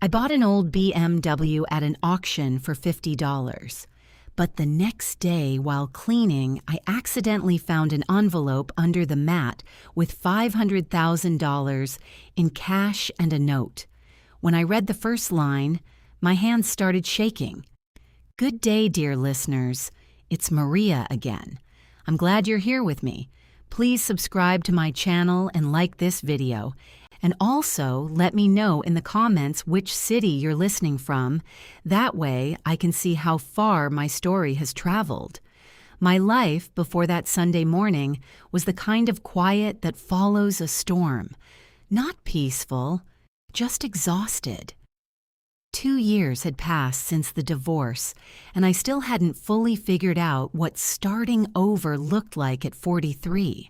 I bought an old BMW at an auction for $50. But the next day, while cleaning, I accidentally found an envelope under the mat with $500,000 in cash and a note. When I read the first line, my hands started shaking. Good day, dear listeners. It's Maria again. I'm glad you're here with me. Please subscribe to my channel and like this video. And also, let me know in the comments which city you're listening from. That way, I can see how far my story has traveled. My life before that Sunday morning was the kind of quiet that follows a storm. Not peaceful, just exhausted. 2 years had passed since the divorce, and I still hadn't fully figured out what starting over looked like at 43.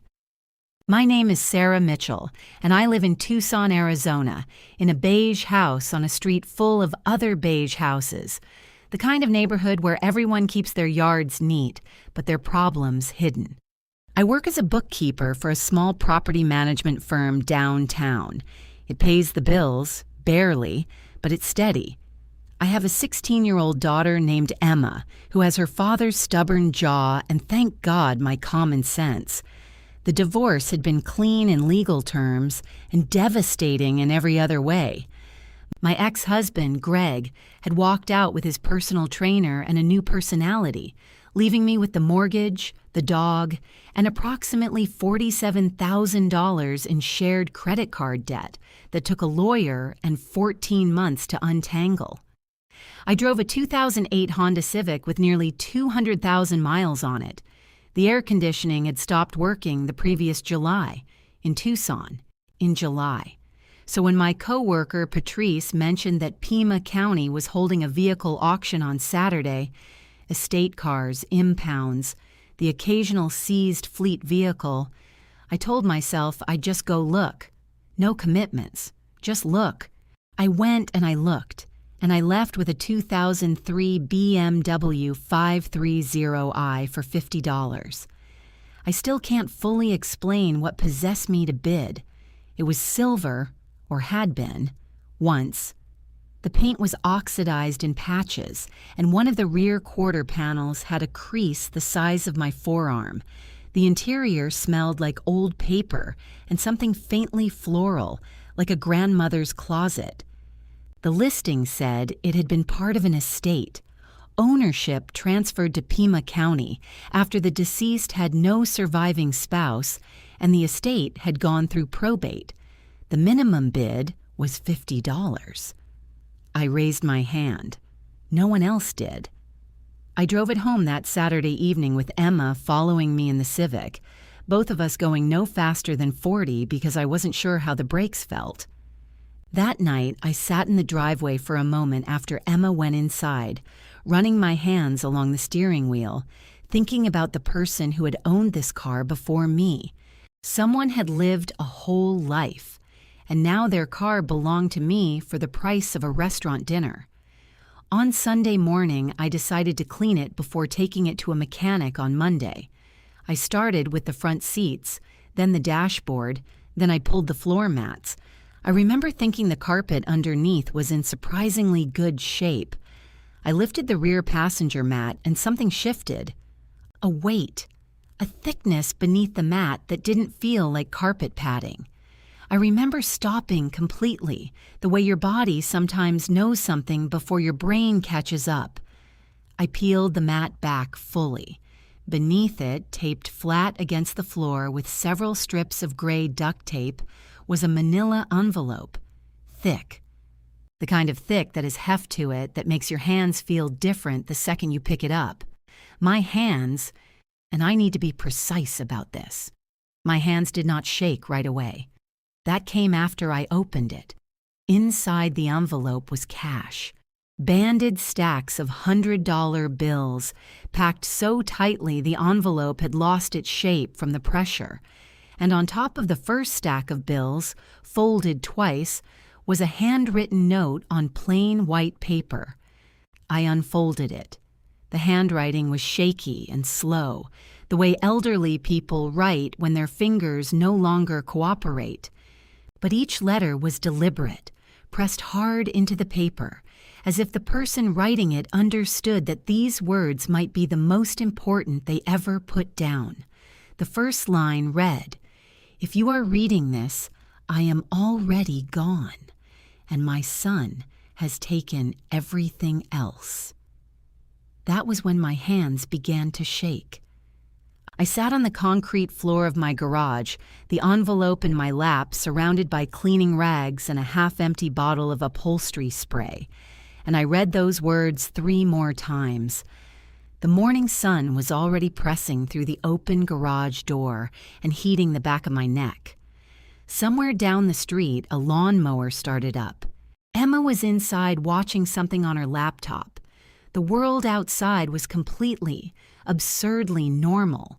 My name is Sarah Mitchell, and I live in Tucson, Arizona, in a beige house on a street full of other beige houses, the kind of neighborhood where everyone keeps their yards neat, but their problems hidden. I work as a bookkeeper for a small property management firm downtown. It pays the bills, barely, but it's steady. I have a 16-year-old daughter named Emma, who has her father's stubborn jaw and, thank God, my common sense. The divorce had been clean in legal terms and devastating in every other way. My ex-husband, Greg, had walked out with his personal trainer and a new personality, leaving me with the mortgage, the dog, and approximately $47,000 in shared credit card debt that took a lawyer and 14 months to untangle. I drove a 2008 Honda Civic with nearly 200,000 miles on it. The air conditioning had stopped working the previous July, in Tucson, in July. So when my coworker Patrice mentioned that Pima County was holding a vehicle auction on Saturday, estate cars, impounds, the occasional seized fleet vehicle, I told myself I'd just go look. No commitments, just look. I went and I looked, and I left with a 2003 BMW 530i for $50. I still can't fully explain what possessed me to bid. It was silver, or had been, once. The paint was oxidized in patches, and one of the rear quarter panels had a crease the size of my forearm. The interior smelled like old paper and something faintly floral, like a grandmother's closet. The listing said it had been part of an estate. Ownership transferred to Pima County after the deceased had no surviving spouse and the estate had gone through probate. The minimum bid was $50. I raised my hand. No one else did. I drove it home that Saturday evening with Emma following me in the Civic, both of us going no faster than 40 because I wasn't sure how the brakes felt. That night, I sat in the driveway for a moment after Emma went inside, running my hands along the steering wheel, thinking about the person who had owned this car before me. Someone had lived a whole life, and now their car belonged to me for the price of a restaurant dinner. On Sunday morning, I decided to clean it before taking it to a mechanic on Monday. I started with the front seats, then the dashboard, then I pulled the floor mats. I remember thinking the carpet underneath was in surprisingly good shape. I lifted the rear passenger mat and something shifted. A weight, a thickness beneath the mat that didn't feel like carpet padding. I remember stopping completely, the way your body sometimes knows something before your brain catches up. I peeled the mat back fully. Beneath it, taped flat against the floor with several strips of gray duct tape, was a manila envelope, thick. The kind of thick that has heft to it that makes your hands feel different the second you pick it up. My hands, and I need to be precise about this, my hands did not shake right away. That came after I opened it. Inside the envelope was cash. Banded stacks of $100 bills, packed so tightly the envelope had lost its shape from the pressure. And on top of the first stack of bills, folded twice, was a handwritten note on plain white paper. I unfolded it. The handwriting was shaky and slow, the way elderly people write when their fingers no longer cooperate. But each letter was deliberate, pressed hard into the paper, as if the person writing it understood that these words might be the most important they ever put down. The first line read, "If you are reading this, I am already gone, and my son has taken everything else." That was when my hands began to shake. I sat on the concrete floor of my garage, the envelope in my lap, surrounded by cleaning rags and a half-empty bottle of upholstery spray, and I read those words 3 more times. The morning sun was already pressing through the open garage door and heating the back of my neck. Somewhere down the street, a lawnmower started up. Emma was inside watching something on her laptop. The world outside was completely, absurdly normal,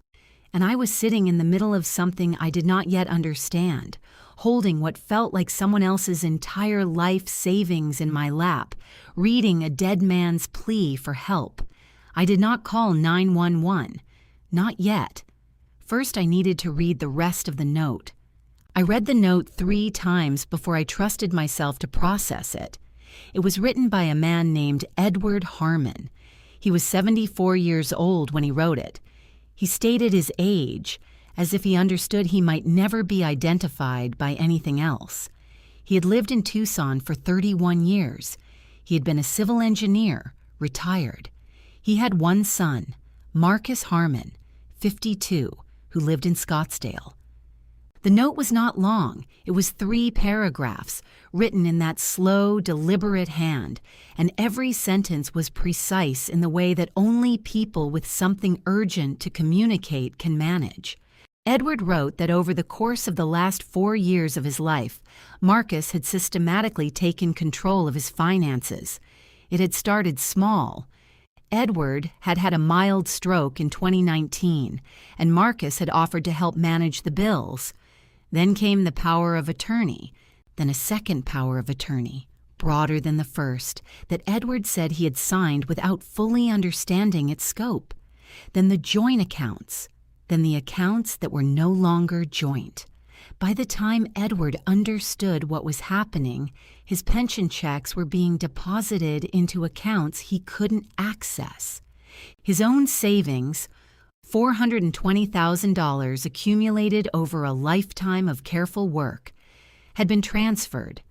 and I was sitting in the middle of something I did not yet understand, holding what felt like someone else's entire life savings in my lap, reading a dead man's plea for help. I did not call 911. Not yet. First, I needed to read the rest of the note. I read the note 3 times before I trusted myself to process it. It was written by a man named Edward Harmon. He was 74 years old when he wrote it. He stated his age, as if he understood he might never be identified by anything else. He had lived in Tucson for 31 years. He had been a civil engineer, retired. He had one son, Marcus Harmon, 52, who lived in Scottsdale. The note was not long. It was 3 paragraphs, written in that slow, deliberate hand, and every sentence was precise in the way that only people with something urgent to communicate can manage. Edward wrote that over the course of the last 4 years of his life, Marcus had systematically taken control of his finances. It had started small. Edward had had a mild stroke in 2019, and Marcus had offered to help manage the bills. Then came the power of attorney, then a second power of attorney, broader than the first, that Edward said he had signed without fully understanding its scope. Then the joint accounts, then the accounts that were no longer joint. By the time Edward understood what was happening, his pension checks were being deposited into accounts he couldn't access. His own savings, $420,000 accumulated over a lifetime of careful work, had been transferred.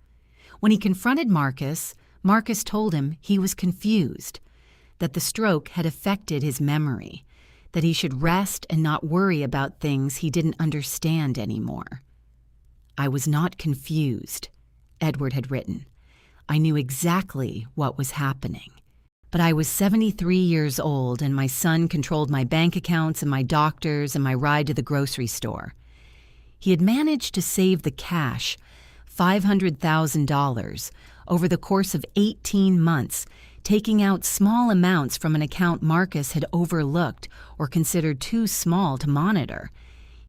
When he confronted Marcus, Marcus told him he was confused, that the stroke had affected his memory, that he should rest and not worry about things he didn't understand anymore. "I was not confused," Edward had written. "I knew exactly what was happening. But I was 73 years old, and my son controlled my bank accounts and my doctors and my ride to the grocery store." He had managed to save the cash, $500,000, over the course of 18 months, taking out small amounts from an account Marcus had overlooked or considered too small to monitor.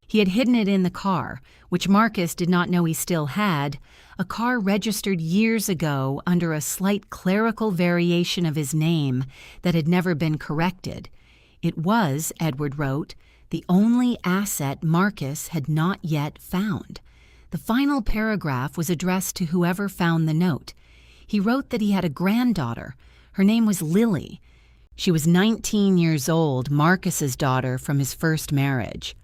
He had hidden it in the car, which Marcus did not know he still had, a car registered years ago under a slight clerical variation of his name that had never been corrected. It was, Edward wrote, the only asset Marcus had not yet found. The final paragraph was addressed to whoever found the note. He wrote that he had a granddaughter. Her name was Lily. She was 19 years old, Marcus's daughter from his first marriage.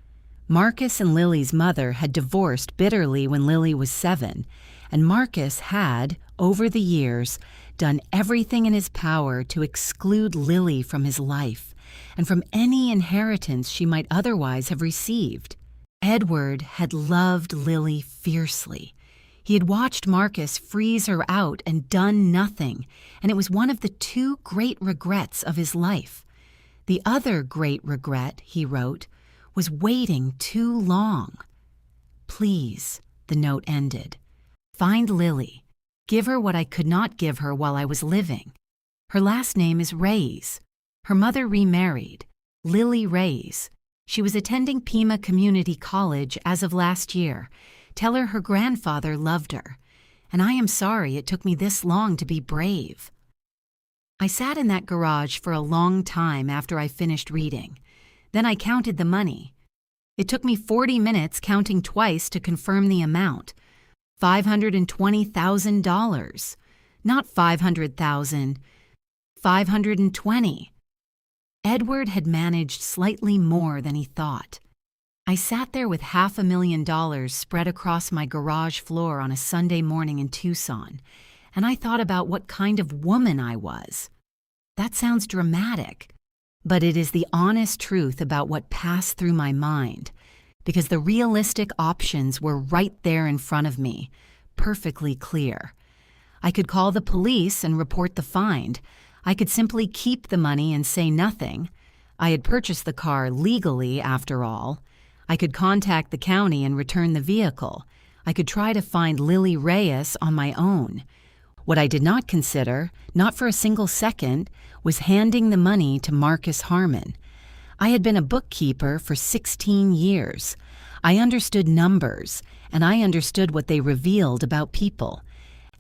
Marcus and Lily's mother had divorced bitterly when Lily was 7, and Marcus had, over the years, done everything in his power to exclude Lily from his life and from any inheritance she might otherwise have received. Edward had loved Lily fiercely. He had watched Marcus freeze her out and done nothing, and it was one of the 2 great regrets of his life. The other great regret, he wrote, was waiting too long. "Please," the note ended, "find Lily. Give her what I could not give her while I was living. Her last name is Reyes. Her mother remarried, Lily Reyes. She was attending Pima Community College as of last year. Tell her her grandfather loved her. And I am sorry it took me this long to be brave." I sat in that garage for a long time after I finished reading. Then I counted the money. It took me 40 minutes counting twice to confirm the amount. $520,000. Not 500,000, 520. Edward had managed slightly more than he thought. I sat there with $500,000 spread across my garage floor on a Sunday morning in Tucson, and I thought about what kind of woman I was. That sounds dramatic, but it is the honest truth about what passed through my mind, because the realistic options were right there in front of me, perfectly clear. I could call the police and report the find. I could simply keep the money and say nothing. I had purchased the car legally, after all. I could contact the county and return the vehicle. I could try to find Lily Reyes on my own. What I did not consider, not for a single second, was handing the money to Marcus Harmon. I had been a bookkeeper for 16 years. I understood numbers, and I understood what they revealed about people.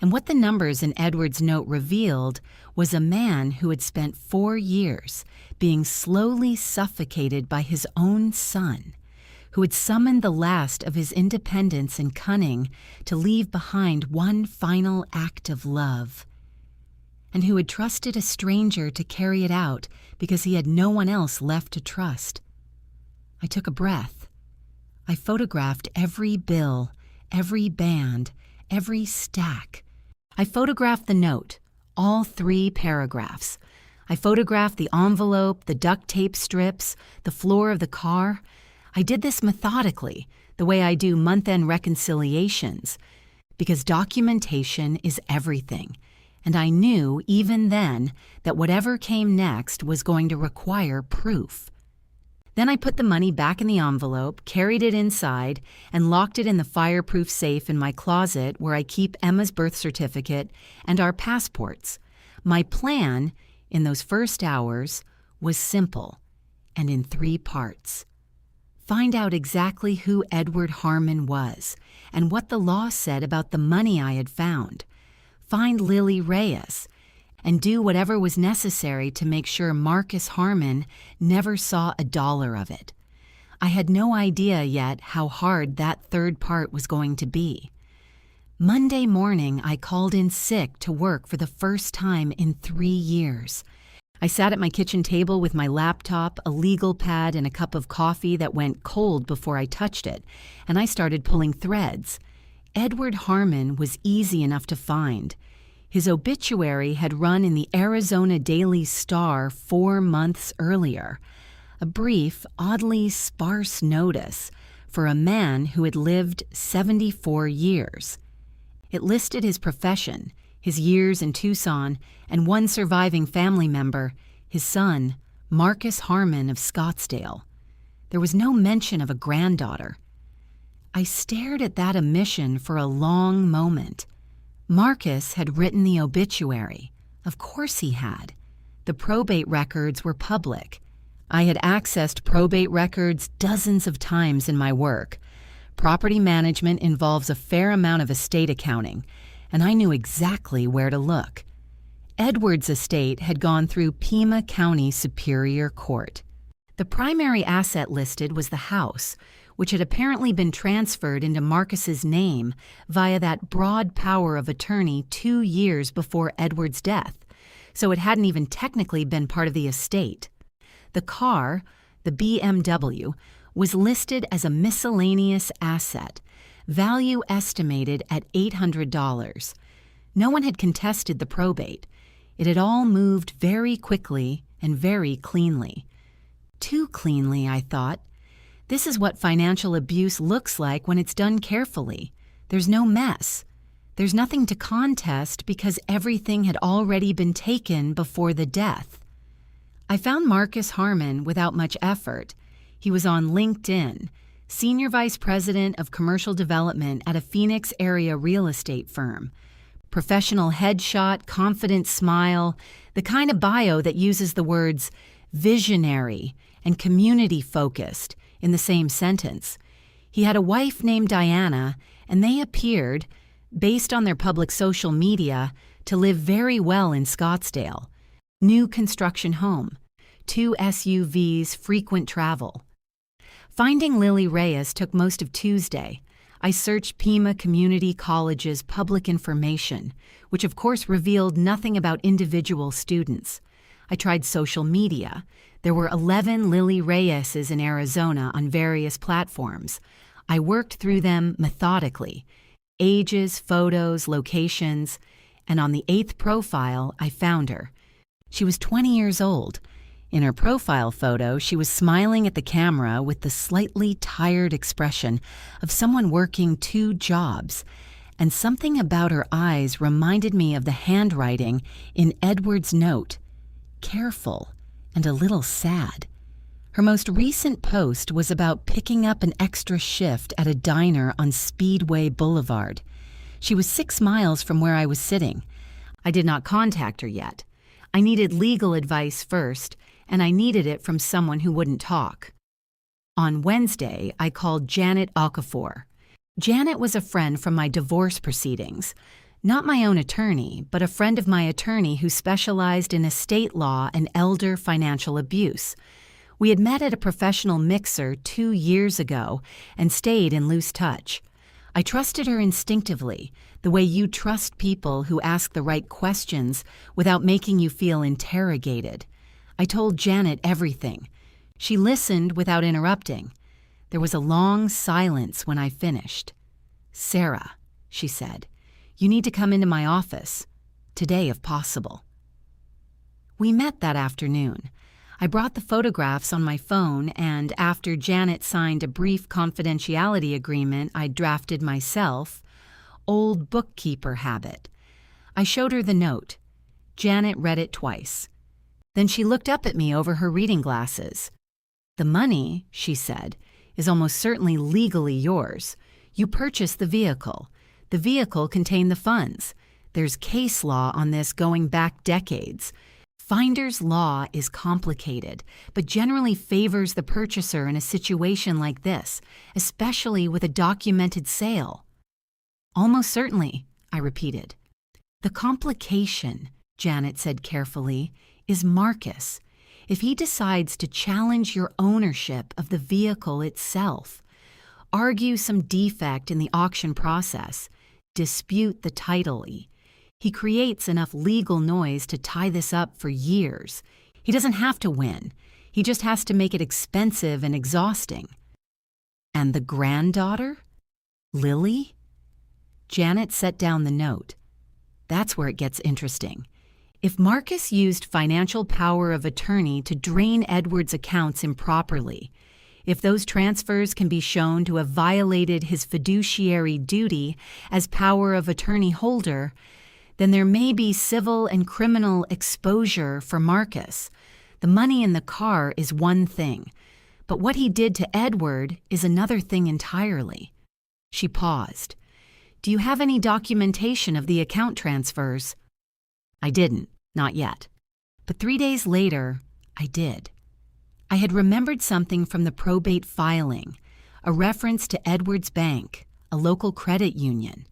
And what the numbers in Edward's note revealed was a man who had spent 4 years being slowly suffocated by his own son, who had summoned the last of his independence and cunning to leave behind one final act of love, and who had trusted a stranger to carry it out because he had no one else left to trust. I took a breath. I photographed every bill, every band, every stack. I photographed the note, all 3 paragraphs. I photographed the envelope, the duct tape strips, the floor of the car. I did this methodically, the way I do month-end reconciliations, because documentation is everything, and I knew even then that whatever came next was going to require proof. Then I put the money back in the envelope, carried it inside, and locked it in the fireproof safe in my closet where I keep Emma's birth certificate and our passports. My plan, in those first hours, was simple and in 3 parts. Find out exactly who Edward Harmon was and what the law said about the money I had found. Find Lily Reyes, and do whatever was necessary to make sure Marcus Harmon never saw a dollar of it. I had no idea yet how hard that 3rd part was going to be. Monday morning, I called in sick to work for the first time in 3 years. I sat at my kitchen table with my laptop, a legal pad, and a cup of coffee that went cold before I touched it, and I started pulling threads. Edward Harmon was easy enough to find. His obituary had run in the Arizona Daily Star 4 months earlier, a brief, oddly sparse notice for a man who had lived 74 years. It listed his profession, his years in Tucson, and one surviving family member, his son, Marcus Harmon of Scottsdale. There was no mention of a granddaughter. I stared at that omission for a long moment. Marcus had written the obituary. Of course he had. The probate records were public. I had accessed probate records dozens of times in my work. Property management involves a fair amount of estate accounting, and I knew exactly where to look. Edward's estate had gone through Pima County Superior Court. The primary asset listed was the house, which had apparently been transferred into Marcus's name via that broad power of attorney 2 years before Edward's death, so it hadn't even technically been part of the estate. The car, the BMW, was listed as a miscellaneous asset, value estimated at $800. No one had contested the probate. It had all moved very quickly and very cleanly. Too cleanly, I thought. This is what financial abuse looks like when it's done carefully. There's no mess. There's nothing to contest because everything had already been taken before the death. I found Marcus Harmon without much effort. He was on LinkedIn, Senior Vice President of Commercial Development at a Phoenix area real estate firm. Professional headshot, confident smile, the kind of bio that uses the words visionary and community-focused in the same sentence. He had a wife named Diana, and they appeared, based on their public social media, to live very well in Scottsdale. New construction home, 2 SUVs, frequent travel. Finding Lily Reyes took most of Tuesday. I searched Pima Community College's public information, which of course revealed nothing about individual students. I tried social media. There were 11 Lily Reyeses in Arizona on various platforms. I worked through them methodically. Ages, photos, locations, and on the 8th profile, I found her. She was 20 years old. In her profile photo, she was smiling at the camera with the slightly tired expression of someone working 2 jobs, and something about her eyes reminded me of the handwriting in Edward's note, careful and a little sad. Her most recent post was about picking up an extra shift at a diner on Speedway Boulevard. She was 6 miles from where I was sitting. I did not contact her yet. I needed legal advice first, and I needed it from someone who wouldn't talk. On Wednesday, I called Janet Okafor. Janet was a friend from my divorce proceedings. Not my own attorney, but a friend of my attorney who specialized in estate law and elder financial abuse. We had met at a professional mixer 2 years ago and stayed in loose touch. I trusted her instinctively, the way you trust people who ask the right questions without making you feel interrogated. I told Janet everything. She listened without interrupting. There was a long silence when I finished. "Sarah," she said, "you need to come into my office. Today, if possible." We met that afternoon. I brought the photographs on my phone, and after Janet signed a brief confidentiality agreement I'd drafted myself, old bookkeeper habit, I showed her the note. Janet read it twice. Then she looked up at me over her reading glasses. "The money," she said, "is almost certainly legally yours. You purchased the vehicle. The vehicle contained the funds. There's case law on this going back decades. Finder's law is complicated, but generally favors the purchaser in a situation like this, especially with a documented sale." "Almost certainly," I repeated. "The complication," Janet said carefully, "is Marcus. If he decides to challenge your ownership of the vehicle itself, argue some defect in the auction process, dispute the title, he creates enough legal noise to tie this up for years. He doesn't have to win. He just has to make it expensive and exhausting." "And the granddaughter? Lily?" Janet set down the note. "That's where it gets interesting. If Marcus used financial power of attorney to drain Edward's accounts improperly, if those transfers can be shown to have violated his fiduciary duty as power of attorney holder, then there may be civil and criminal exposure for Marcus. The money in the car is one thing, but what he did to Edward is another thing entirely." She paused. "Do you have any documentation of the account transfers?" I didn't, not yet. But 3 days later, I did. I had remembered something from the probate filing, a reference to Edward's bank, a local credit union.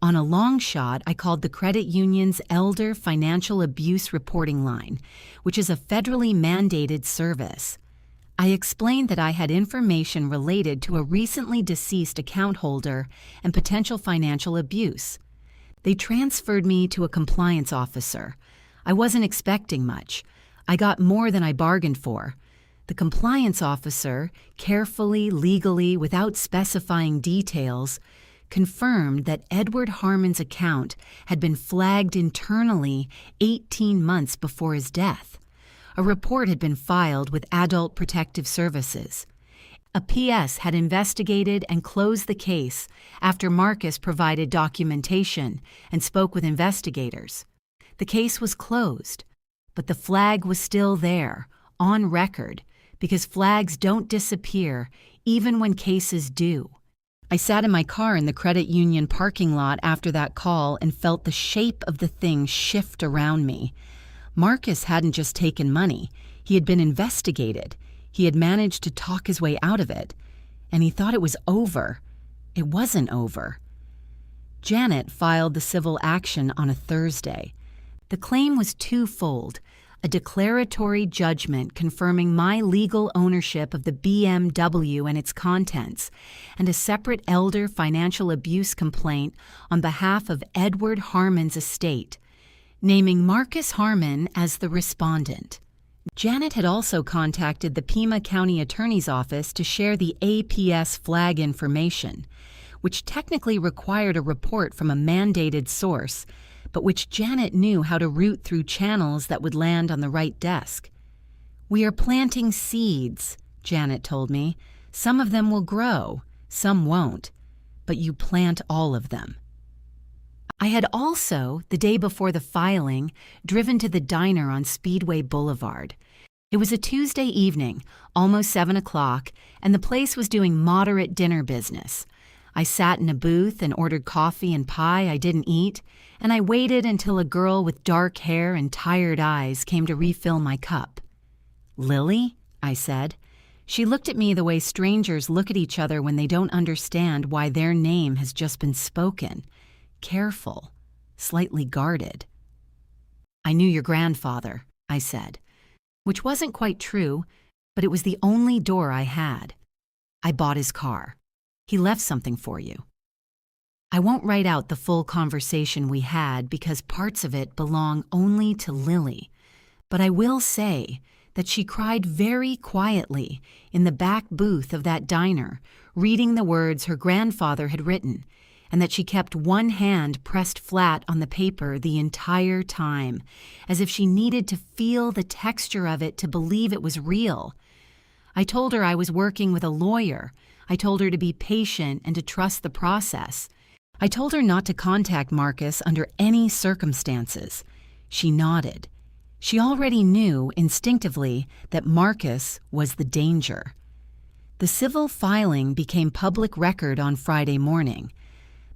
On a long shot, I called the credit union's Elder Financial Abuse Reporting Line, which is a federally mandated service. I explained that I had information related to a recently deceased account holder and potential financial abuse. They transferred me to a compliance officer. I wasn't expecting much. I got more than I bargained for. The compliance officer, carefully, legally, without specifying details, confirmed that Edward Harmon's account had been flagged internally 18 months before his death. A report had been filed with Adult Protective Services. A PS had investigated and closed the case after Marcus provided documentation and spoke with investigators. The case was closed, but the flag was still there, on record, because flags don't disappear even when cases do. I sat in my car in the credit union parking lot after that call and felt the shape of the thing shift around me. Marcus hadn't just taken money. He had been investigated. He had managed to talk his way out of it. And he thought it was over. It wasn't over. Janet filed the civil action on a Thursday. The claim was twofold: a declaratory judgment confirming my legal ownership of the BMW and its contents, and a separate elder financial abuse complaint on behalf of Edward Harmon's estate, naming Marcus Harmon as the respondent. Janet had also contacted the Pima County Attorney's Office to share the APS flag information, which technically required a report from a mandated source, but which Janet knew how to route through channels that would land on the right desk. "We are planting seeds," Janet told me. "Some of them will grow, some won't, but you plant all of them." I had also, the day before the filing, driven to the diner on Speedway Boulevard. It was a Tuesday evening, almost 7 o'clock, and the place was doing moderate dinner business. I sat in a booth and ordered coffee and pie I didn't eat, and I waited until a girl with dark hair and tired eyes came to refill my cup. "Lily?" I said. She looked at me the way strangers look at each other when they don't understand why their name has just been spoken. Careful, slightly guarded. "I knew your grandfather," I said, which wasn't quite true, but it was the only door I had. "I bought his car. He left something for you." I won't write out the full conversation we had because parts of it belong only to Lily, but I will say that she cried very quietly in the back booth of that diner, reading the words her grandfather had written, and that she kept one hand pressed flat on the paper the entire time, as if she needed to feel the texture of it to believe it was real. I told her I was working with a lawyer. I told her to be patient and to trust the process. I told her not to contact Marcus under any circumstances. She nodded. She already knew instinctively that Marcus was the danger. The civil filing became public record on Friday morning.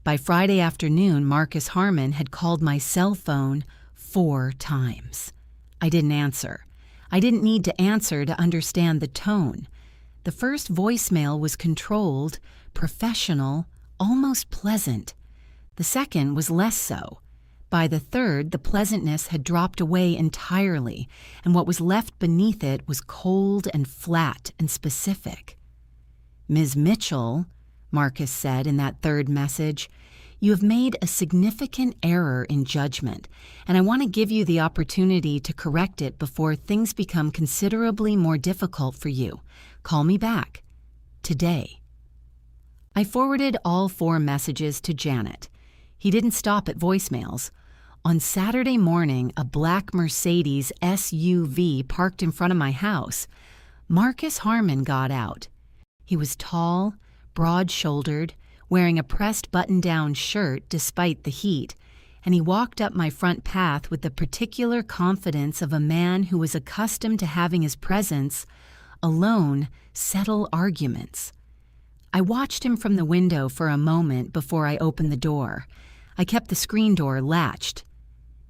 By Friday afternoon, Marcus Harmon had called my cell phone 4 times. I didn't answer. I didn't need to answer to understand the tone. The first voicemail was controlled, professional, almost pleasant. The second was less so. By the third, the pleasantness had dropped away entirely, and what was left beneath it was cold and flat and specific. "Ms. Mitchell," Marcus said in that third message, "you have made a significant error in judgment, and I want to give you the opportunity to correct it before things become considerably more difficult for you. Call me back. Today." I forwarded all 4 messages to Janet. He didn't stop at voicemails. On Saturday morning, a black Mercedes SUV parked in front of my house. Marcus Harmon got out. He was tall, broad-shouldered, wearing a pressed button-down shirt despite the heat, and he walked up my front path with the particular confidence of a man who was accustomed to having his presence, alone, settle arguments. I watched him from the window for a moment before I opened the door. I kept the screen door latched.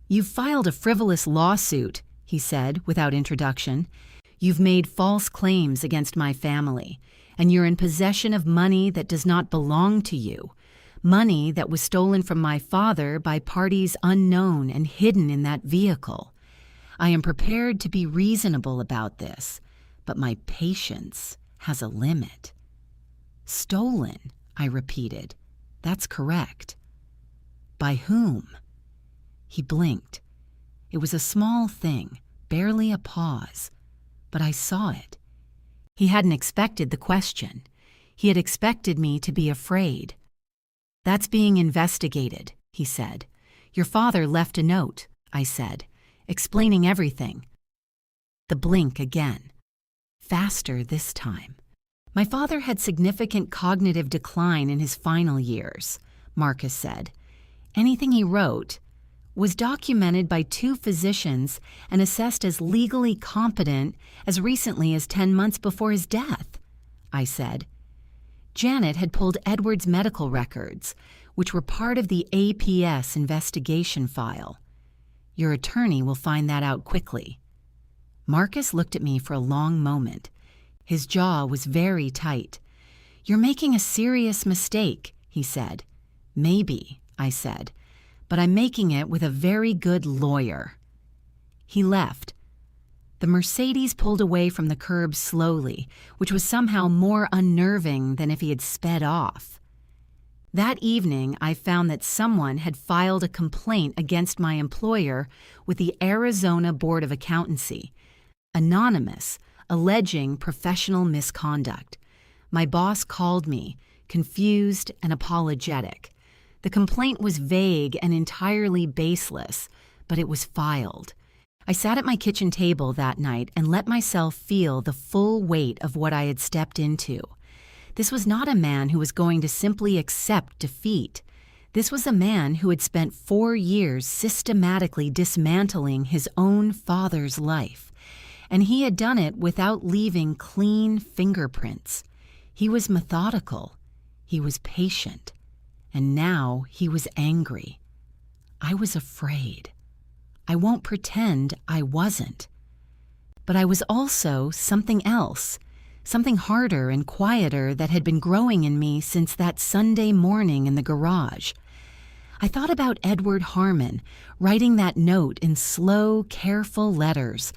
"You've filed a frivolous lawsuit," he said without introduction. "You've made false claims against my family, and you're in possession of money that does not belong to you, money that was stolen from my father by parties unknown and hidden in that vehicle. I am prepared to be reasonable about this, but my patience has a limit." "Stolen," I repeated. "That's correct." "By whom?" He blinked. It was a small thing, barely a pause, but I saw it. He hadn't expected the question. He had expected me to be afraid. "That's being investigated," he said. "Your father left a note," I said, "explaining everything." The blink again. Faster this time. "My father had significant cognitive decline in his final years," Marcus said. "Anything he wrote was documented by 2 physicians and assessed as legally competent as recently as 10 months before his death," I said. Janet had pulled Edward's medical records, which were part of the APS investigation file. "Your attorney will find that out quickly." Marcus looked at me for a long moment. His jaw was very tight. "You're making a serious mistake," he said. "Maybe," I said, "but I'm making it with a very good lawyer." He left. The Mercedes pulled away from the curb slowly, which was somehow more unnerving than if he had sped off. That evening, I found that someone had filed a complaint against my employer with the Arizona Board of Accountancy, anonymous, alleging professional misconduct. My boss called me, confused and apologetic. The complaint was vague and entirely baseless, but it was filed. I sat at my kitchen table that night and let myself feel the full weight of what I had stepped into. This was not a man who was going to simply accept defeat. This was a man who had spent 4 years systematically dismantling his own father's life, and he had done it without leaving clean fingerprints. He was methodical. He was patient. And now he was angry. I was afraid. I won't pretend I wasn't. But I was also something else, something harder and quieter that had been growing in me since that Sunday morning in the garage. I thought about Edward Harmon writing that note in slow, careful letters,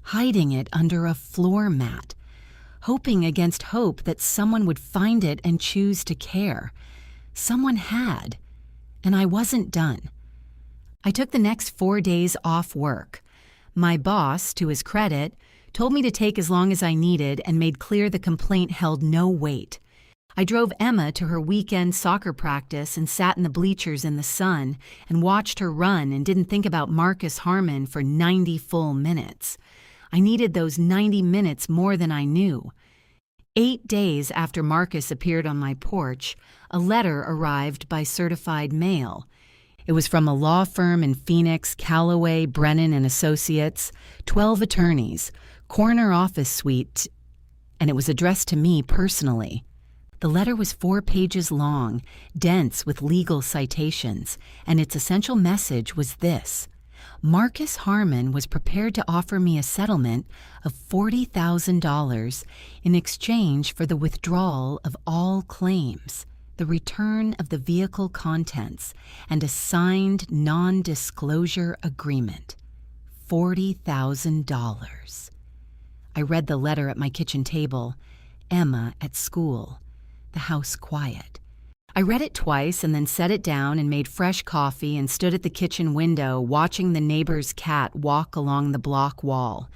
hiding it under a floor mat, hoping against hope that someone would find it and choose to care. Someone had, and I wasn't done. I took the next 4 days off work. My boss, to his credit, told me to take as long as I needed and made clear the complaint held no weight. I drove Emma to her weekend soccer practice and sat in the bleachers in the sun and watched her run and didn't think about Marcus Harmon for 90 full minutes. I needed those 90 minutes more than I knew. 8 days after Marcus appeared on my porch, a letter arrived by certified mail. It was from a law firm in Phoenix, Callaway, Brennan and Associates, 12 attorneys, corner office suite, and it was addressed to me personally. The letter was 4 pages long, dense with legal citations, and its essential message was this: Marcus Harmon was prepared to offer me a settlement of $40,000 in exchange for the withdrawal of all claims, the return of the vehicle contents, and a signed non-disclosure agreement. $40,000. I read the letter at my kitchen table, Emma at school, the house quiet. I read it twice and then set it down and made fresh coffee and stood at the kitchen window watching the neighbor's cat walk along the block wall.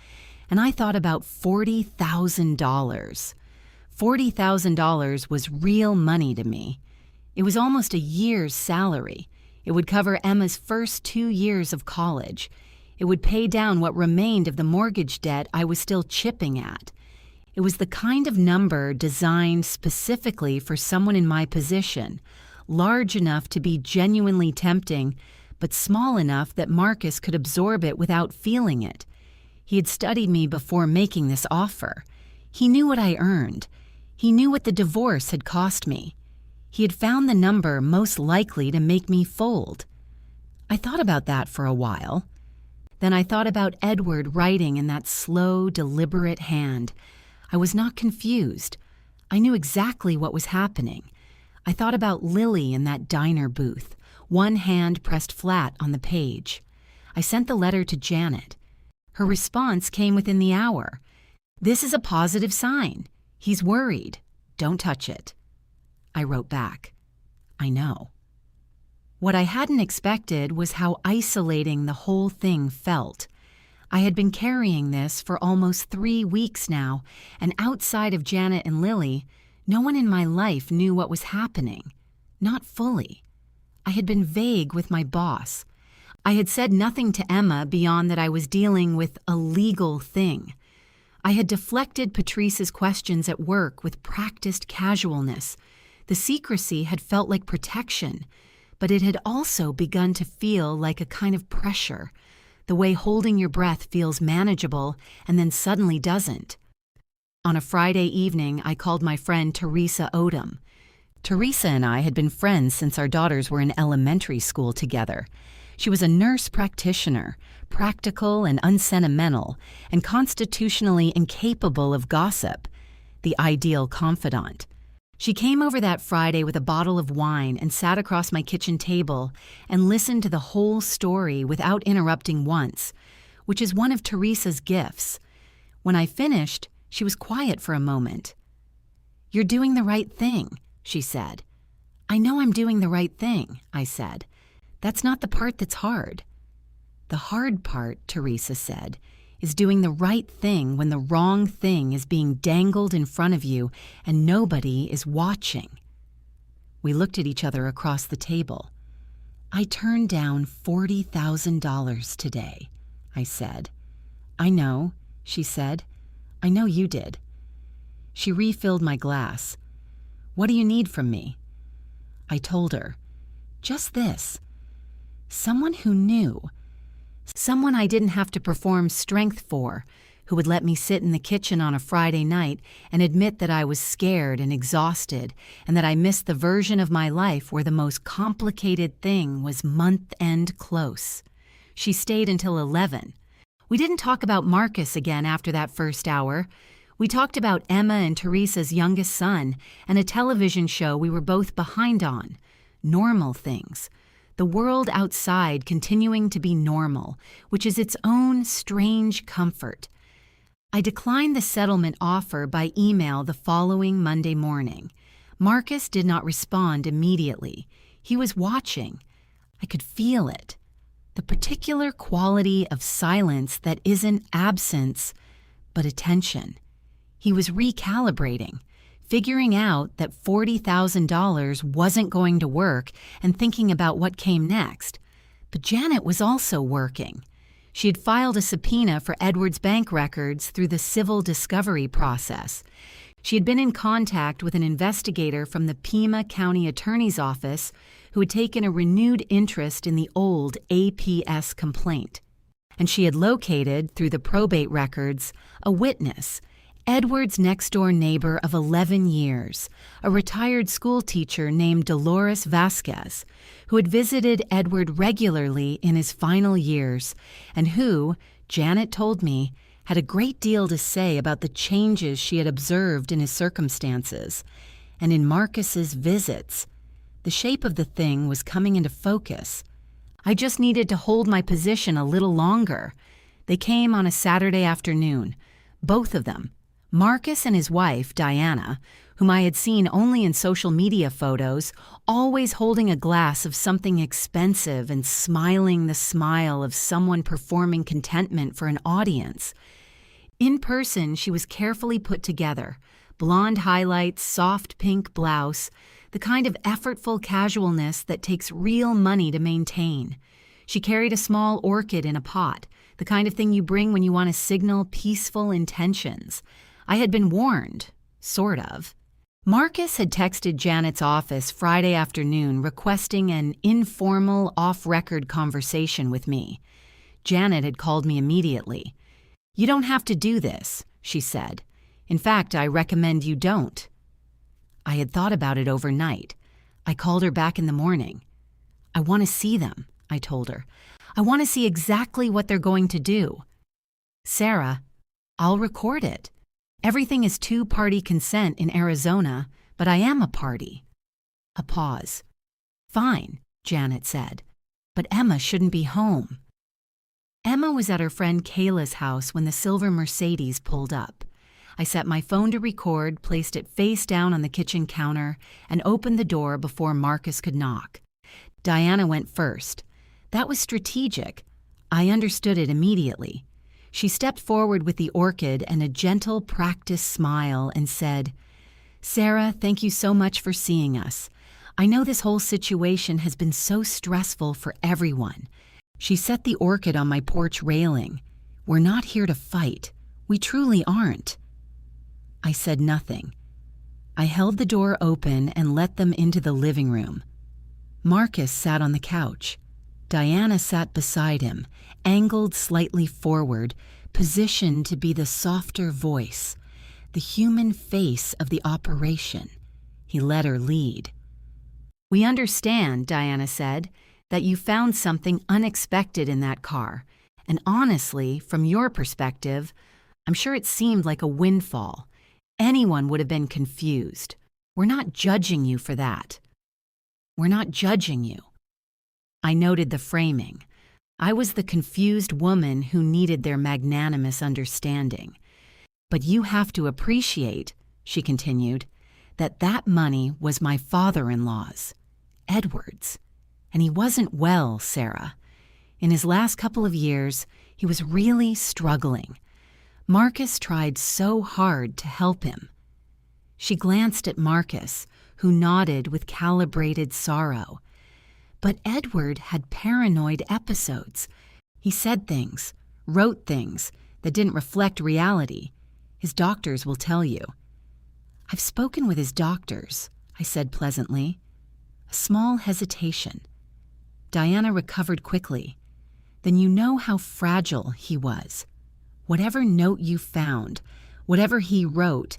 And I thought about $40,000. $40,000 was real money to me. It was almost a year's salary. It would cover Emma's first 2 years of college. It would pay down what remained of the mortgage debt I was still chipping at. It was the kind of number designed specifically for someone in my position, large enough to be genuinely tempting, but small enough that Marcus could absorb it without feeling it. He had studied me before making this offer. He knew what I earned. He knew what the divorce had cost me. He had found the number most likely to make me fold. I thought about that for a while. Then I thought about Edward writing in that slow, deliberate hand. I was not confused. I knew exactly what was happening. I thought about Lily in that diner booth, one hand pressed flat on the page. I sent the letter to Janet. Her response came within the hour. "This is a positive sign. He's worried. Don't touch it." I wrote back, "I know." What I hadn't expected was how isolating the whole thing felt. I had been carrying this for almost 3 weeks now, and outside of Janet and Lily, no one in my life knew what was happening. Not fully. I had been vague with my boss. I had said nothing to Emma beyond that I was dealing with a legal thing. I had deflected Patrice's questions at work with practiced casualness. The secrecy had felt like protection, but it had also begun to feel like a kind of pressure, the way holding your breath feels manageable and then suddenly doesn't. On a Friday evening, I called my friend Teresa Odom. Teresa and I had been friends since our daughters were in elementary school together. She was a nurse practitioner, practical and unsentimental, and constitutionally incapable of gossip, the ideal confidant. She came over that Friday with a bottle of wine and sat across my kitchen table and listened to the whole story without interrupting once, which is one of Teresa's gifts. When I finished, she was quiet for a moment. "You're doing the right thing," she said. "I know I'm doing the right thing," I said. "That's not the part that's hard." "The hard part," Teresa said, "is doing the right thing when the wrong thing is being dangled in front of you and nobody is watching." We looked at each other across the table. "I turned down $40,000 today," I said. "I know," she said. "I know you did." She refilled my glass. "What do you need from me?" I told her, "Just this. Someone who knew. Someone I didn't have to perform strength for, who would let me sit in the kitchen on a Friday night and admit that I was scared and exhausted and that I missed the version of my life where the most complicated thing was month-end close." She stayed until 11. We didn't talk about Marcus again after that first hour. We talked about Emma and Teresa's youngest son and a television show we were both behind on. Normal things. The world outside continuing to be normal, which is its own strange comfort. I declined the settlement offer by email the following Monday morning. Marcus did not respond immediately. He was watching. I could feel it. The particular quality of silence that isn't absence, but attention. He was recalibrating, figuring out that $40,000 wasn't going to work and thinking about what came next. But Janet was also working. She had filed a subpoena for Edwards Bank records through the civil discovery process. She had been in contact with an investigator from the Pima County Attorney's Office who had taken a renewed interest in the old APS complaint. And she had located, through the probate records, a witness, Edward's next-door neighbor of 11 years, a retired schoolteacher named Dolores Vasquez, who had visited Edward regularly in his final years and who, Janet told me, had a great deal to say about the changes she had observed in his circumstances. And in Marcus's visits, the shape of the thing was coming into focus. I just needed to hold my position a little longer. They came on a Saturday afternoon, both of them. Marcus and his wife, Diana, whom I had seen only in social media photos, always holding a glass of something expensive and smiling the smile of someone performing contentment for an audience. In person, she was carefully put together, blonde highlights, soft pink blouse, the kind of effortful casualness that takes real money to maintain. She carried a small orchid in a pot, the kind of thing you bring when you want to signal peaceful intentions. I had been warned, sort of. Marcus had texted Janet's office Friday afternoon requesting an informal, off-record conversation with me. Janet had called me immediately. "You don't have to do this," she said. "In fact, I recommend you don't." I had thought about it overnight. I called her back in the morning. "I want to see them," I told her. "I want to see exactly what they're going to do." "Sarah, I'll record it. Everything is two-party consent in Arizona, but I am a party." A pause. "Fine," Janet said, "but Emma shouldn't be home." Emma was at her friend Kayla's house when the silver Mercedes pulled up. I set my phone to record, placed it face down on the kitchen counter, and opened the door before Marcus could knock. Diana went first. That was strategic. I understood it immediately. She stepped forward with the orchid and a gentle, practiced smile and said, "Sarah, thank you so much for seeing us. I know this whole situation has been so stressful for everyone." She set the orchid on my porch railing. "We're not here to fight. We truly aren't." I said nothing. I held the door open and let them into the living room. Marcus sat on the couch. Diana sat beside him, angled slightly forward, positioned to be the softer voice, the human face of the operation. He let her lead. "We understand," Diana said, "that you found something unexpected in that car, and honestly, from your perspective, I'm sure it seemed like a windfall. Anyone would have been confused. We're not judging you for that. We're not judging you." I noted the framing. I was the confused woman who needed their magnanimous understanding. But you have to appreciate, she continued, that money was my father-in-law's, Edward's. And he wasn't well, Sarah. In his last couple of years, he was really struggling. Marcus tried so hard to help him. She glanced at Marcus, who nodded with calibrated sorrow. But Edward had paranoid episodes. He said things, wrote things that didn't reflect reality. His doctors will tell you. I've spoken with his doctors, I said pleasantly. A small hesitation. Diana recovered quickly. Then you know how fragile he was. Whatever note you found, whatever he wrote,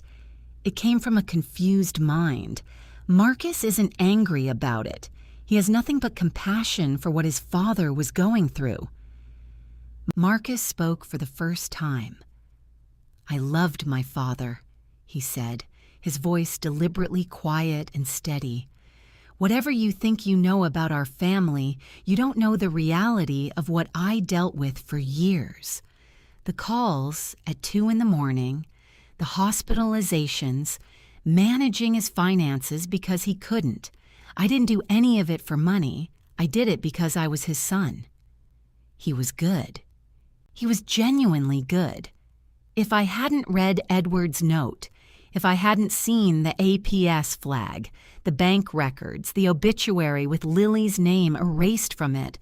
it came from a confused mind. Marcus isn't angry about it. He has nothing but compassion for what his father was going through. Marcus spoke for the first time. I loved my father, he said, his voice deliberately quiet and steady. Whatever you think you know about our family, you don't know the reality of what I dealt with for years. The calls at 2 a.m, the hospitalizations, managing his finances because he couldn't. I didn't do any of it for money. I did it because I was his son. He was good. He was genuinely good. If I hadn't read Edward's note, if I hadn't seen the APS flag, the bank records, the obituary with Lily's name erased from it,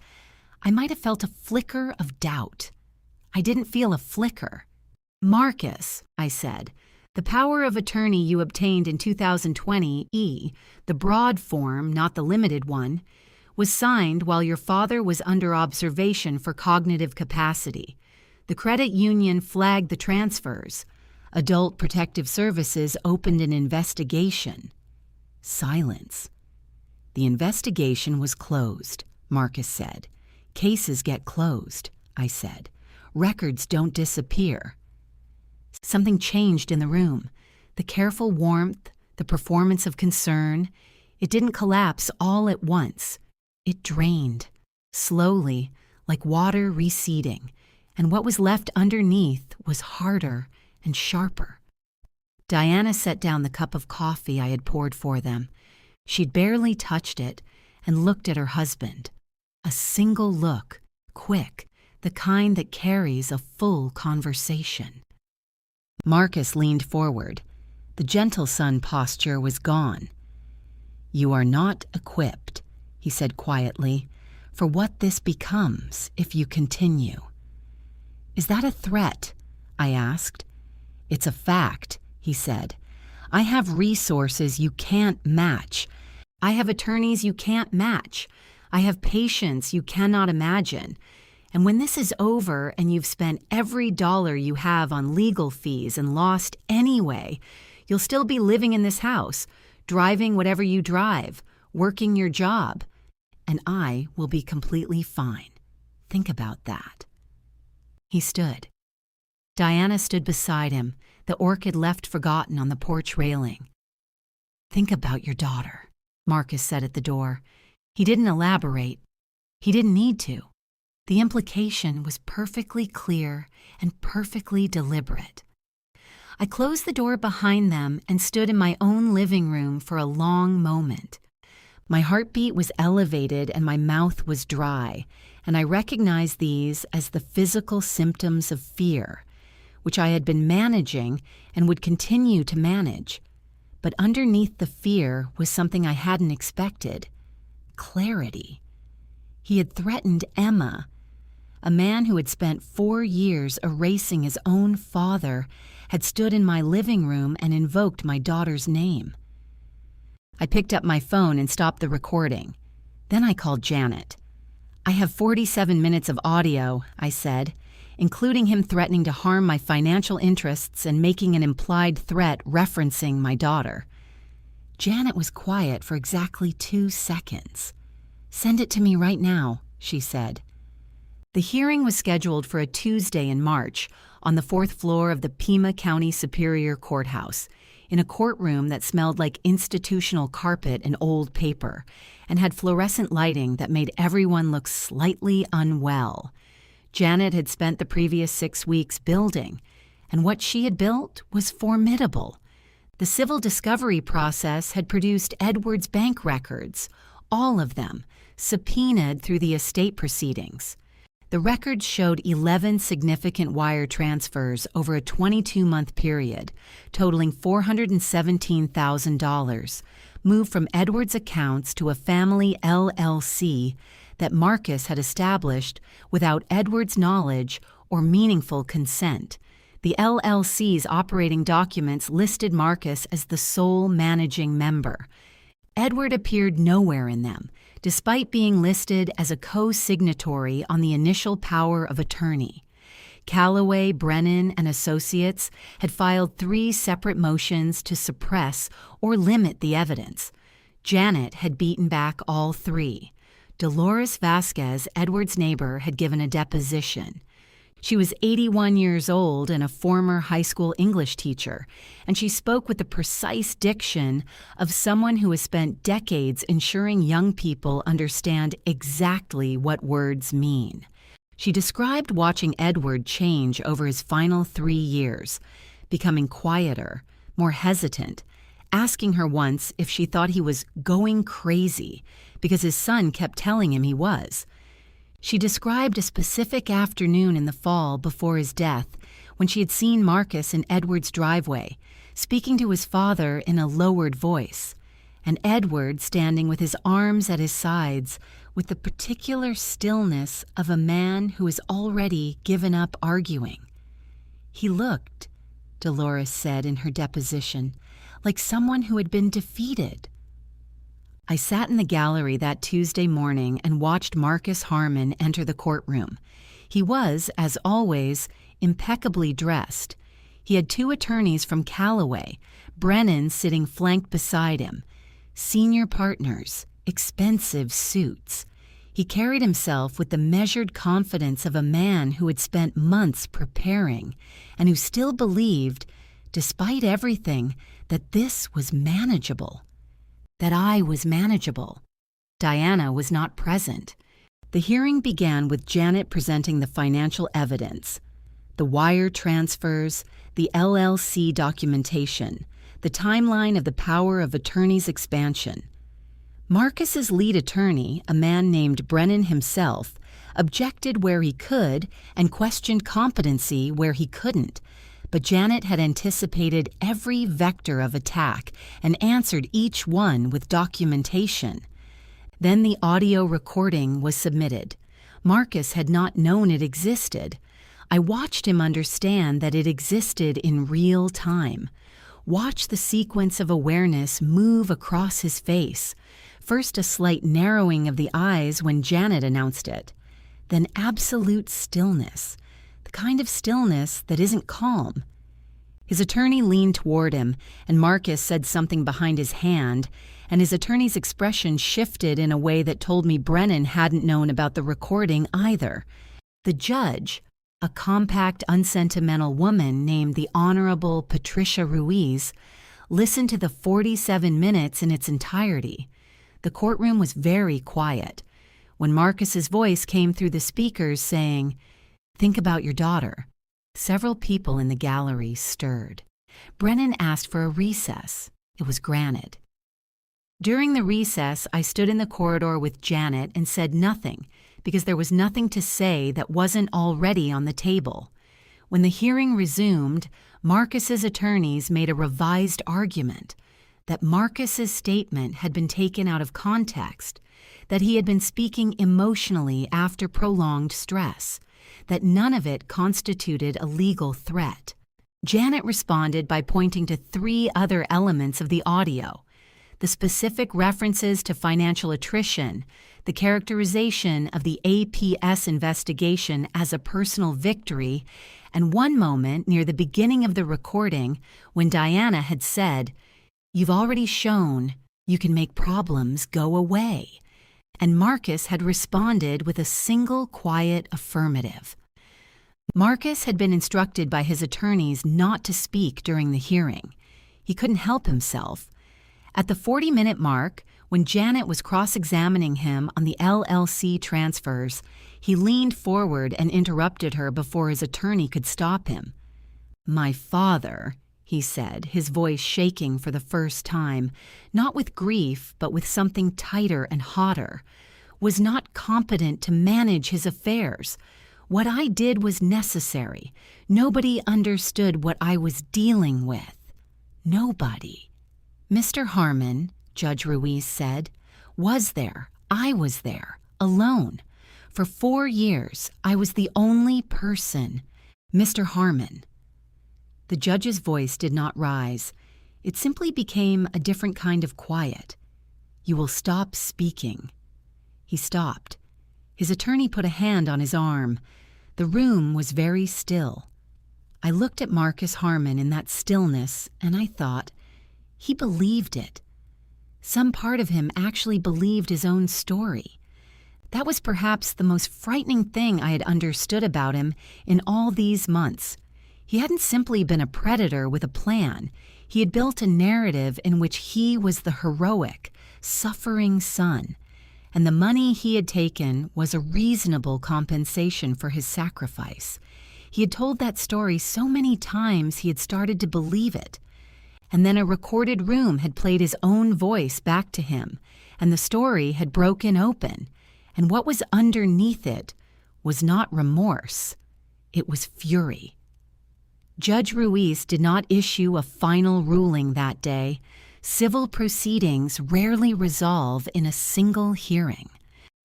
I might have felt a flicker of doubt. I didn't feel a flicker. Marcus, I said, the power of attorney you obtained in 2020E, the broad form, not the limited one, was signed while your father was under observation for cognitive capacity. The credit union flagged the transfers. Adult Protective Services opened an investigation. Silence. The investigation was closed, Marcus said. Cases get closed, I said. Records don't disappear. Something changed in the room. The careful warmth, the performance of concern. It didn't collapse all at once. It drained, slowly, like water receding, and what was left underneath was harder and sharper. Diana set down the cup of coffee I had poured for them. She'd barely touched it and looked at her husband. A single look, quick, the kind that carries a full conversation. Marcus leaned forward. The gentle son posture was gone. You are not equipped, he said quietly, for what this becomes if you continue. Is that a threat? I asked. It's a fact, he said. I have resources you can't match. I have attorneys you can't match. I have patience you cannot imagine. And when this is over and you've spent every dollar you have on legal fees and lost anyway, you'll still be living in this house, driving whatever you drive, working your job, and I will be completely fine. Think about that. He stood. Diana stood beside him, the orchid left forgotten on the porch railing. Think about your daughter, Marcus said at the door. He didn't elaborate. He didn't need to. The implication was perfectly clear and perfectly deliberate. I closed the door behind them and stood in my own living room for a long moment. My heartbeat was elevated and my mouth was dry, and I recognized these as the physical symptoms of fear, which I had been managing and would continue to manage. But underneath the fear was something I hadn't expected: clarity. He had threatened Emma. A man who had spent 4 years erasing his own father had stood in my living room and invoked my daughter's name. I picked up my phone and stopped the recording. Then I called Janet. I have 47 minutes of audio, I said, including him threatening to harm my financial interests and making an implied threat referencing my daughter. Janet was quiet for exactly 2 seconds. Send it to me right now, she said. The hearing was scheduled for a Tuesday in March on the 4th floor of the Pima County Superior Courthouse. in a courtroom that smelled like institutional carpet and old paper, and had fluorescent lighting that made everyone look slightly unwell. Janet had spent the previous 6 weeks building, and what she had built was formidable. The civil discovery process had produced Edward's bank records, all of them, subpoenaed through the estate proceedings. The records showed 11 significant wire transfers over a 22-month period, totaling $417,000, moved from Edward's accounts to a family LLC that Marcus had established without Edward's knowledge or meaningful consent. The LLC's operating documents listed Marcus as the sole managing member. Edward appeared nowhere in them, despite being listed as a co-signatory on the initial power of attorney. Callaway, Brennan, and Associates had filed 3 separate motions to suppress or limit the evidence. Janet had beaten back all 3. Dolores Vasquez, Edward's neighbor, had given a deposition. She was 81 years old and a former high school English teacher, and she spoke with the precise diction of someone who has spent decades ensuring young people understand exactly what words mean. She described watching Edward change over his final 3 years, becoming quieter, more hesitant, asking her once if she thought he was going crazy because his son kept telling him he was. She described a specific afternoon in the fall before his death when she had seen Marcus in Edward's driveway, speaking to his father in a lowered voice, and Edward standing with his arms at his sides with the particular stillness of a man who has already given up arguing. He looked, Dolores said in her deposition, like someone who had been defeated. I sat in the gallery that Tuesday morning and watched Marcus Harmon enter the courtroom. He was, as always, impeccably dressed. He had 2 attorneys from Callaway, Brennan sitting flanked beside him. Senior partners, expensive suits. He carried himself with the measured confidence of a man who had spent months preparing and who still believed, despite everything, that this was manageable. That I was manageable. Diana was not present. The hearing began with Janet presenting the financial evidence, the wire transfers, the LLC documentation, the timeline of the power of attorney's expansion. Marcus's lead attorney, a man named Brennan himself, objected where he could and questioned competency where he couldn't. But Janet had anticipated every vector of attack and answered each one with documentation. Then the audio recording was submitted. Marcus had not known it existed. I watched him understand that it existed in real time. Watch the sequence of awareness move across his face. First a slight narrowing of the eyes when Janet announced it. Then absolute stillness. The kind of stillness that isn't calm. His attorney leaned toward him, and Marcus said something behind his hand, and his attorney's expression shifted in a way that told me Brennan hadn't known about the recording either. The judge, a compact, unsentimental woman named the Honorable Patricia Ruiz, listened to the 47 minutes in its entirety. The courtroom was very quiet. When Marcus's voice came through the speakers saying, "Think about your daughter," several people in the gallery stirred. Brennan asked for a recess. It was granted. During the recess, I stood in the corridor with Janet and said nothing because there was nothing to say that wasn't already on the table. When the hearing resumed, Marcus's attorneys made a revised argument that Marcus's statement had been taken out of context, that he had been speaking emotionally after prolonged stress, that none of it constituted a legal threat. Janet responded by pointing to 3 other elements of the audio: the specific references to financial attrition, the characterization of the APS investigation as a personal victory, and one moment near the beginning of the recording when Diana had said, "You've already shown you can make problems go away." And Marcus had responded with a single quiet affirmative. Marcus had been instructed by his attorneys not to speak during the hearing. He couldn't help himself. At the 40-minute mark, when Janet was cross-examining him on the LLC transfers, he leaned forward and interrupted her before his attorney could stop him. "My father," he said, his voice shaking for the first time, not with grief but with something tighter and hotter, "was not competent to manage his affairs. What I did was necessary. Nobody understood what I was dealing with. Nobody." "Mr. Harmon," Judge Ruiz said, "was there. I was there, alone. For 4 years, I was the only person. Mr. Harmon." The judge's voice did not rise. It simply became a different kind of quiet. "You will stop speaking." He stopped. His attorney put a hand on his arm. The room was very still. I looked at Marcus Harmon in that stillness, and I thought, he believed it. Some part of him actually believed his own story. That was perhaps the most frightening thing I had understood about him in all these months. He hadn't simply been a predator with a plan. He had built a narrative in which he was the heroic, suffering son, and the money he had taken was a reasonable compensation for his sacrifice. He had told that story so many times he had started to believe it. And then a recorded room had played his own voice back to him, and the story had broken open, and what was underneath it was not remorse. It was fury. Judge Ruiz did not issue a final ruling that day. Civil proceedings rarely resolve in a single hearing.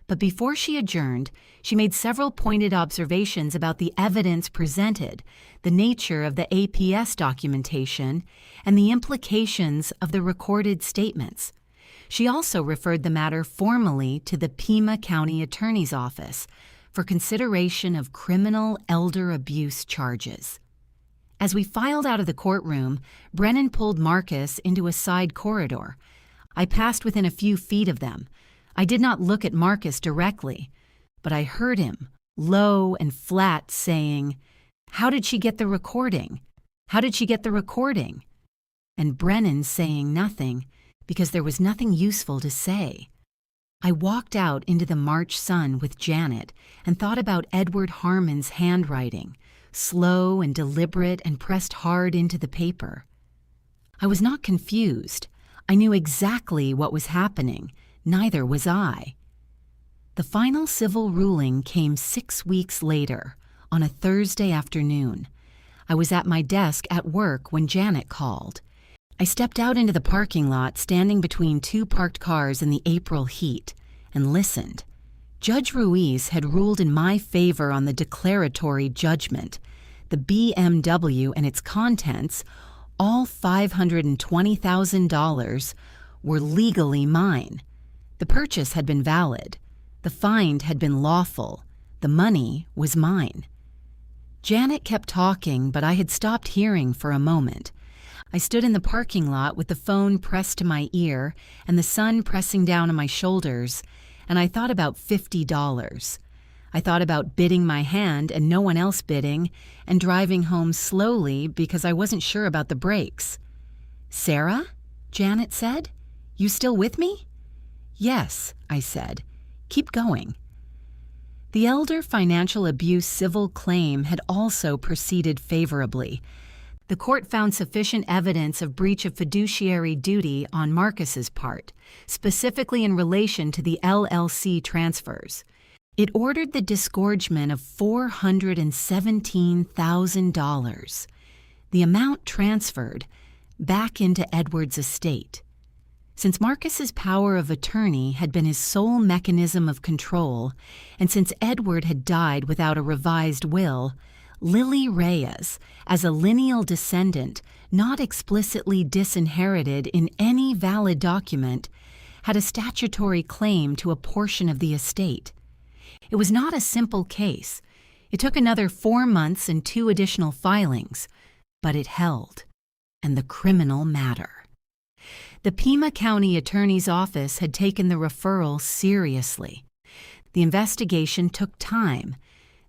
But before she adjourned, she made several pointed observations about the evidence presented, the nature of the APS documentation, and the implications of the recorded statements. She also referred the matter formally to the Pima County Attorney's Office for consideration of criminal elder abuse charges. As we filed out of the courtroom, Brennan pulled Marcus into a side corridor. I passed within a few feet of them. I did not look at Marcus directly, but I heard him, low and flat, saying, "How did she get the recording? How did she get the recording?" And Brennan saying nothing, because there was nothing useful to say. I walked out into the March sun with Janet and thought about Edward Harmon's handwriting, slow and deliberate and pressed hard into the paper. I was not confused. I knew exactly what was happening. Neither was I. The final civil ruling came 6 weeks later, on a Thursday afternoon. I was at my desk at work when Janet called. I stepped out into the parking lot, standing between 2 parked cars in the April heat, and listened. Judge Ruiz had ruled in my favor on the declaratory judgment. The BMW and its contents, all $520,000, were legally mine. The purchase had been valid. The find had been lawful. The money was mine. Janet kept talking, but I had stopped hearing for a moment. I stood in the parking lot with the phone pressed to my ear and the sun pressing down on my shoulders, and I thought about $50. I thought about bidding my hand and no one else bidding, and driving home slowly because I wasn't sure about the brakes. "Sarah?" Janet said. "You still with me?" "Yes," I said. "Keep going." The elder financial abuse civil claim had also proceeded favorably. The court found sufficient evidence of breach of fiduciary duty on Marcus's part, specifically in relation to the LLC transfers. It ordered the disgorgement of $417,000, the amount transferred, back into Edward's estate. Since Marcus's power of attorney had been his sole mechanism of control, and since Edward had died without a revised will, Lily Reyes, as a lineal descendant not explicitly disinherited in any valid document, had a statutory claim to a portion of the estate. It was not a simple case. It took another 4 months and 2 additional filings, but it held, and the criminal matter. The Pima County Attorney's Office had taken the referral seriously. The investigation took time.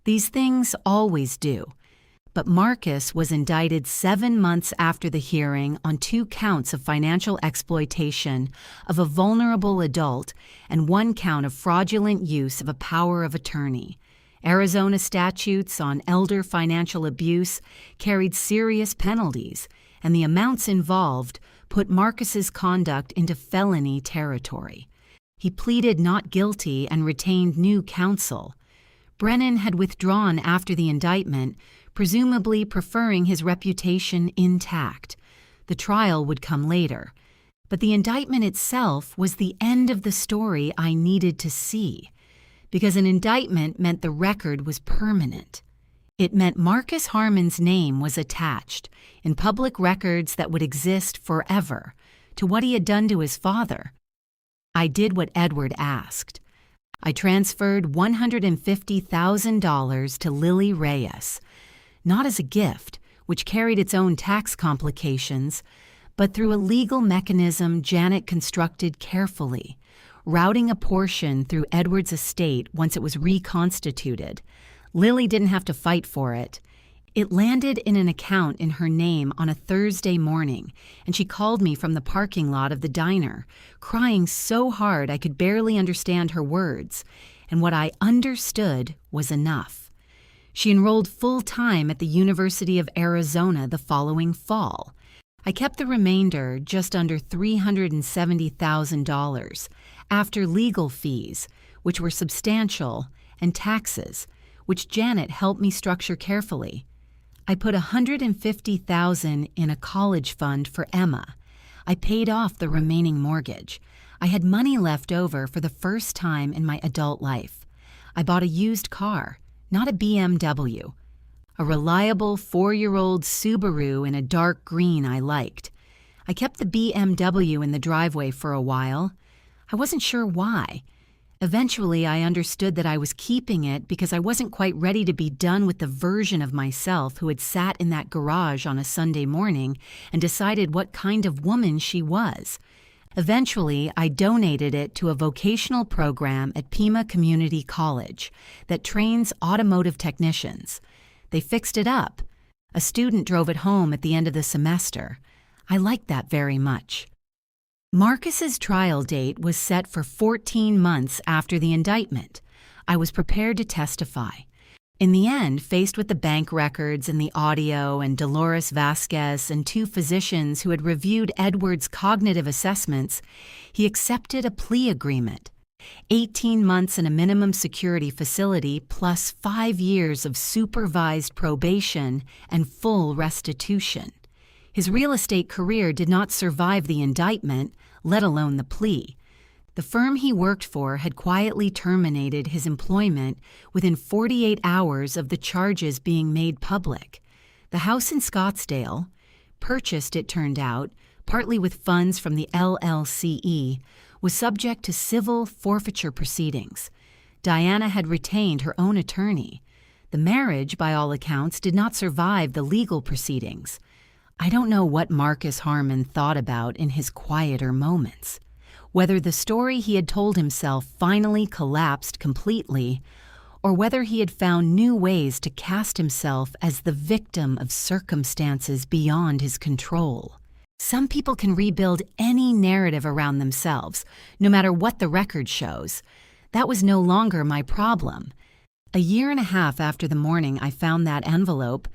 These things always do. but Marcus was indicted 7 months after the hearing on 2 counts of financial exploitation of a vulnerable adult and 1 count of fraudulent use of a power of attorney. Arizona statutes on elder financial abuse carried serious penalties, and the amounts involved put Marcus's conduct into felony territory. He pleaded not guilty and retained new counsel. Brennan had withdrawn after the indictment, presumably preferring his reputation intact. The trial would come later. But the indictment itself was the end of the story I needed to see, because an indictment meant the record was permanent. It meant Marcus Harmon's name was attached, in public records that would exist forever, to what he had done to his father. I did what Edward asked. I transferred $150,000 to Lily Reyes, not as a gift, which carried its own tax complications, but through a legal mechanism Janet constructed carefully, routing a portion through Edward's estate once it was reconstituted. Lily didn't have to fight for it. It landed in an account in her name on a Thursday morning, and she called me from the parking lot of the diner, crying so hard I could barely understand her words, and what I understood was enough. She enrolled full-time at the University of Arizona the following fall. I kept the remainder, just under $370,000, after legal fees, which were substantial, and taxes, which Janet helped me structure carefully. I put $150,000 in a college fund for Emma. I paid off the remaining mortgage. I had money left over for the first time in my adult life. I bought a used car, not a BMW. A reliable 4-year-old Subaru in a dark green I liked. I kept the BMW in the driveway for a while. I wasn't sure why. Eventually, I understood that I was keeping it because I wasn't quite ready to be done with the version of myself who had sat in that garage on a Sunday morning and decided what kind of woman she was. Eventually, I donated it to a vocational program at Pima Community College that trains automotive technicians. They fixed it up. A student drove it home at the end of the semester. I liked that very much. Marcus's trial date was set for 14 months after the indictment. I was prepared to testify. In the end, faced with the bank records and the audio and Dolores Vasquez and 2 physicians who had reviewed Edward's cognitive assessments, he accepted a plea agreement. 18 months in a minimum security facility plus 5 years of supervised probation and full restitution. His real estate career did not survive the indictment, let alone the plea. The firm he worked for had quietly terminated his employment within 48 hours of the charges being made public. The house in Scottsdale, purchased, it turned out, partly with funds from the LLCE, was subject to civil forfeiture proceedings. Diana had retained her own attorney. The marriage, by all accounts, did not survive the legal proceedings. I don't know what Marcus Harmon thought about in his quieter moments, whether the story he had told himself finally collapsed completely, or whether he had found new ways to cast himself as the victim of circumstances beyond his control. Some people can rebuild any narrative around themselves, no matter what the record shows. That was no longer my problem. A year and a half after the morning I found that envelope,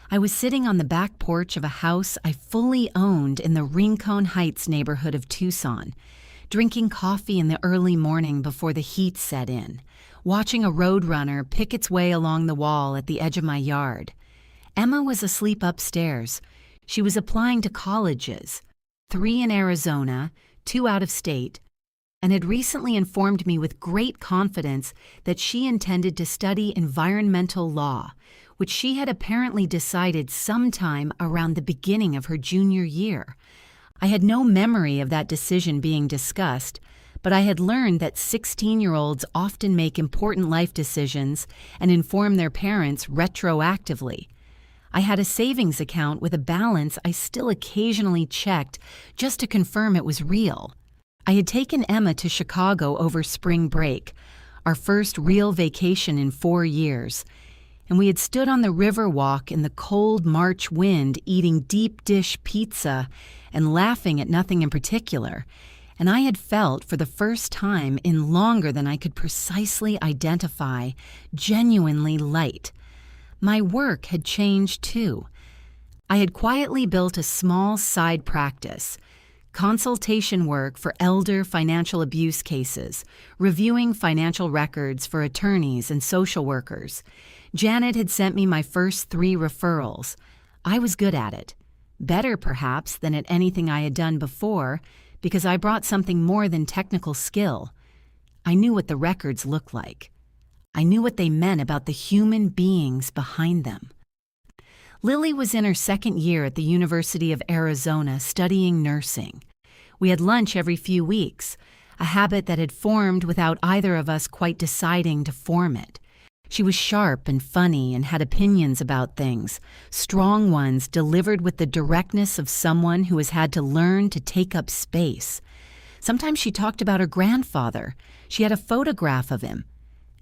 I was sitting on the back porch of a house I fully owned in the Rincon Heights neighborhood of Tucson, drinking coffee in the early morning before the heat set in, watching a roadrunner pick its way along the wall at the edge of my yard. Emma was asleep upstairs. She was applying to colleges, 3 in Arizona, 2 out of state, and had recently informed me with great confidence that she intended to study environmental law, which she had apparently decided sometime around the beginning of her junior year. I had no memory of that decision being discussed, but I had learned that 16-year-olds often make important life decisions and inform their parents retroactively. I had a savings account with a balance I still occasionally checked just to confirm it was real. I had taken Emma to Chicago over spring break, our first real vacation in 4 years, and we had stood on the river walk in the cold March wind eating deep dish pizza and laughing at nothing in particular, and I had felt for the first time in longer than I could precisely identify, genuinely light. My work had changed too. I had quietly built a small side practice, consultation work for elder financial abuse cases, reviewing financial records for attorneys and social workers. Janet had sent me my first 3 referrals. I was good at it. Better, perhaps, than at anything I had done before, because I brought something more than technical skill. I knew what the records looked like. I knew what they meant about the human beings behind them. Lily was in her 2nd year at the University of Arizona studying nursing. We had lunch every few weeks, a habit that had formed without either of us quite deciding to form it. She was sharp and funny and had opinions about things, strong ones delivered with the directness of someone who has had to learn to take up space. Sometimes she talked about her grandfather. She had a photograph of him,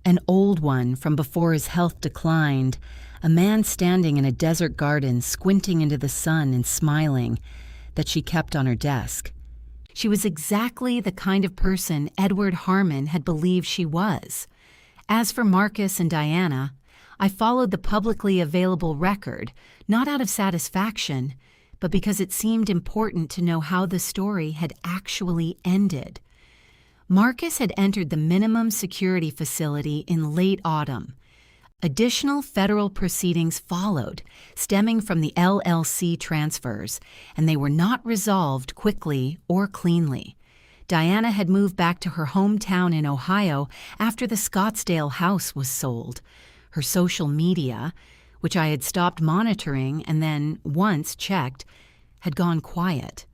an old one from before his health declined, a man standing in a desert garden squinting into the sun and smiling, that she kept on her desk. She was exactly the kind of person Edward Harmon had believed she was. As for Marcus and Diana, I followed the publicly available record, not out of satisfaction, but because it seemed important to know how the story had actually ended. Marcus had entered the minimum security facility in late autumn. Additional federal proceedings followed, stemming from the LLC transfers, and they were not resolved quickly or cleanly. Diana had moved back to her hometown in Ohio after the Scottsdale house was sold. Her social media, which I had stopped monitoring and then, once checked, had gone quiet.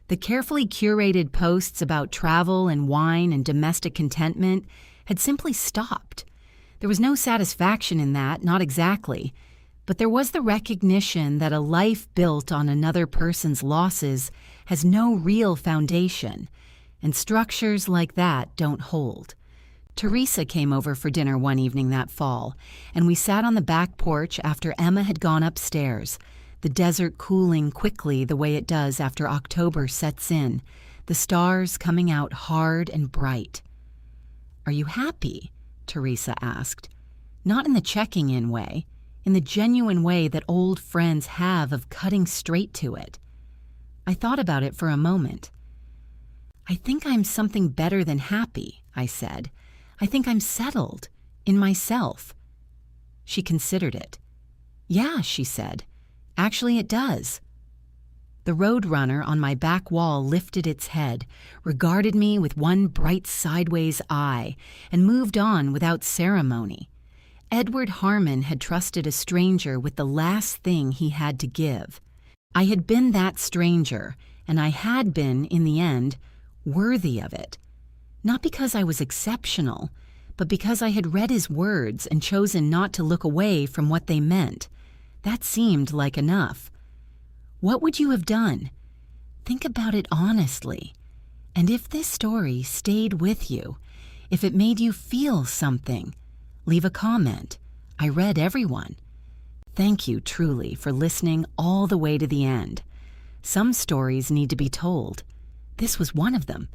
The carefully curated posts about travel and wine and domestic contentment had simply stopped. There was no satisfaction in that, not exactly, but there was the recognition that a life built on another person's losses has no real foundation, and structures like that don't hold. Teresa came over for dinner one evening that fall, and we sat on the back porch after Emma had gone upstairs, the desert cooling quickly the way it does after October sets in, the stars coming out hard and bright. "Are you happy?" Teresa asked. Not in the checking-in way, in the genuine way that old friends have of cutting straight to it. I thought about it for a moment. "I think I'm something better than happy," I said. "I think I'm settled, in myself." She considered it. "Yeah," she said. "Actually, it does." The roadrunner on my back wall lifted its head, regarded me with one bright sideways eye, and moved on without ceremony. Edward Harmon had trusted a stranger with the last thing he had to give. I had been that stranger, and I had been, in the end, worthy of it. Not because I was exceptional, but because I had read his words and chosen not to look away from what they meant. That seemed like enough. What would you have done? Think about it honestly. And if this story stayed with you, if it made you feel something, leave a comment. I read everyone. Thank you truly for listening all the way to the end. Some stories need to be told. This was one of them.